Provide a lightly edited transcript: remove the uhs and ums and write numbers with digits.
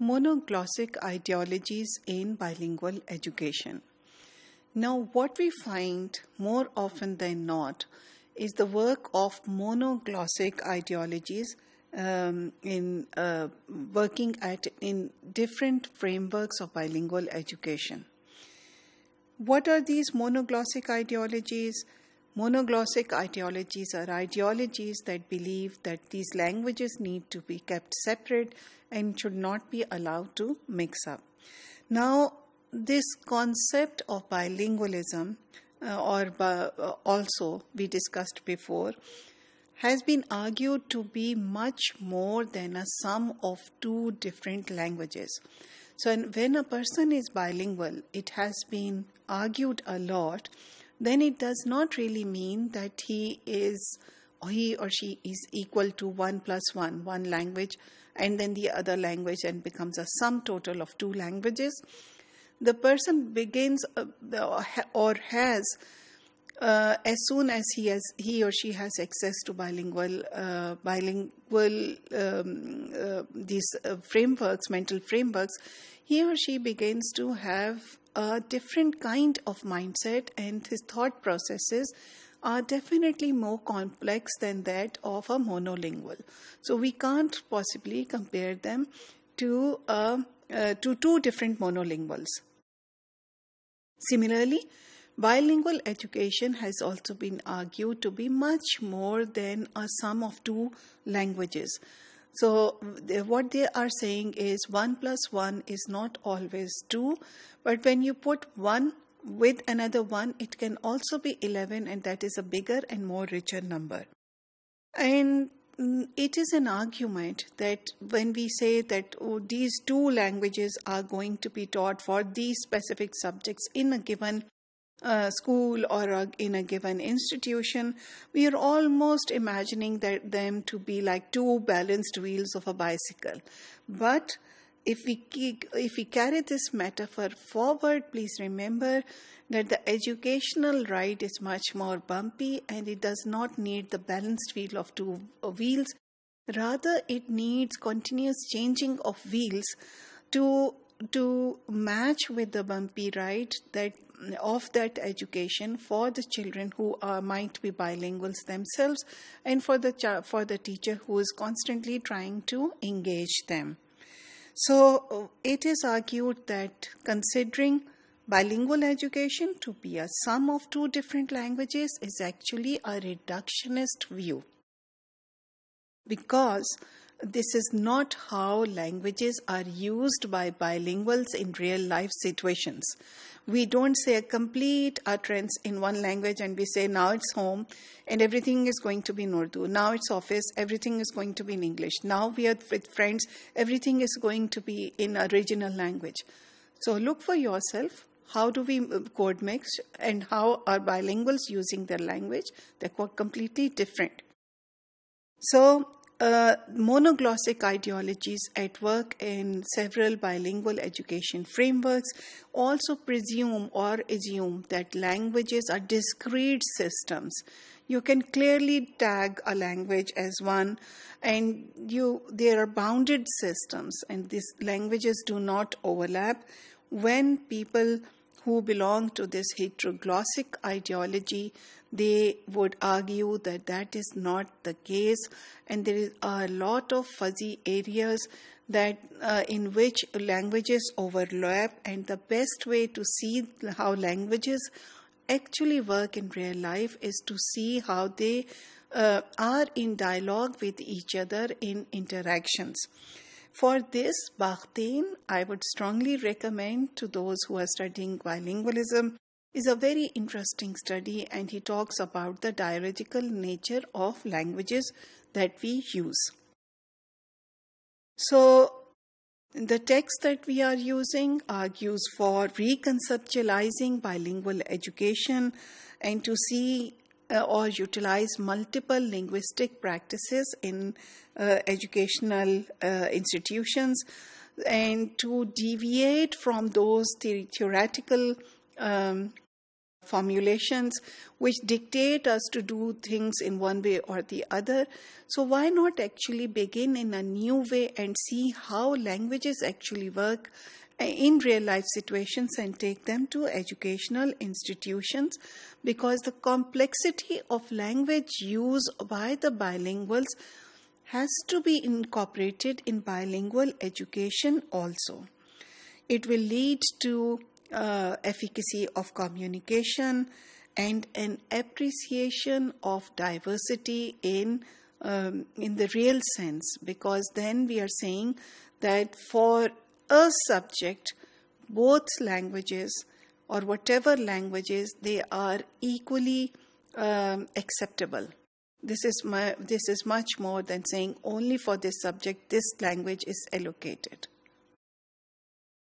Monoglossic ideologies in bilingual education. Now, what we find more often than not is the work of monoglossic ideologies in working in different frameworks of bilingual education. What are these monoglossic ideologies? Monoglossic ideologies are ideologies that believe that these languages need to be kept separate and should not be allowed to mix up. Now, this concept of bilingualism, also we discussed before, has been argued to be much more than a sum of two different languages. So when a person is bilingual, it has been argued a lot, then it does not really mean that he or she is equal to 1 plus 1, one language, and then the other language, and becomes a sum total of two languages. The person begins or has, as soon as he or she has access to bilingual these frameworks, mental frameworks, he or she begins to have a different kind of mindset, and his thought processes are definitely more complex than that of a monolingual. So we can't possibly compare them to two different monolinguals. Similarly, bilingual education has also been argued to be much more than a sum of two languages. So what they are saying is 1 plus 1 is not always 2, but when you put 1 with another 1, it can also be 11, and that is a bigger and more richer number. And it is an argument that when we say that these two languages are going to be taught for these specific subjects in a given school or in a given institution, we are almost imagining them to be like two balanced wheels of a bicycle. But if we carry this metaphor forward, please remember that the educational ride is much more bumpy, and it does not need the balanced wheel of two wheels. Rather, it needs continuous changing of wheels to match with the bumpy ride of that education for the children who might be bilinguals themselves, and for the teacher who is constantly trying to engage them. So it is argued that considering bilingual education to be a sum of two different languages is actually a reductionist view, because this is not how languages are used by bilinguals in real life situations. We don't say a complete utterance in one language and we say now it's home and everything is going to be in Urdu. Now it's office, everything is going to be in English. Now we are with friends, everything is going to be in a regional language. So look for yourself. How do we code mix, and how are bilinguals using their language? They're completely different. So monoglossic ideologies at work in several bilingual education frameworks also presume or assume that languages are discrete systems. You can clearly tag a language as one, and there are bounded systems, and these languages do not overlap. When people who belong to this heteroglossic ideology, they would argue that is not the case, and there is a lot of fuzzy areas that in which languages overlap, and the best way to see how languages actually work in real life is to see how they are in dialogue with each other in interactions. For this, Bakhtin, I would strongly recommend to those who are studying bilingualism, is a very interesting study, and he talks about the dialectical nature of languages that we use. So, the text that we are using argues for reconceptualizing bilingual education and to see or utilize multiple linguistic practices in educational institutions, and to deviate from those theoretical formulations which dictate us to do things in one way or the other. So why not actually begin in a new way and see how languages actually work in real life situations and take them to educational institutions, because the complexity of language use by the bilinguals has to be incorporated in bilingual education also. It will lead to efficacy of communication and an appreciation of diversity in the real sense, because then we are saying that for a subject, both languages or whatever languages, they are equally acceptable. This is much more than saying only for this subject this language is allocated.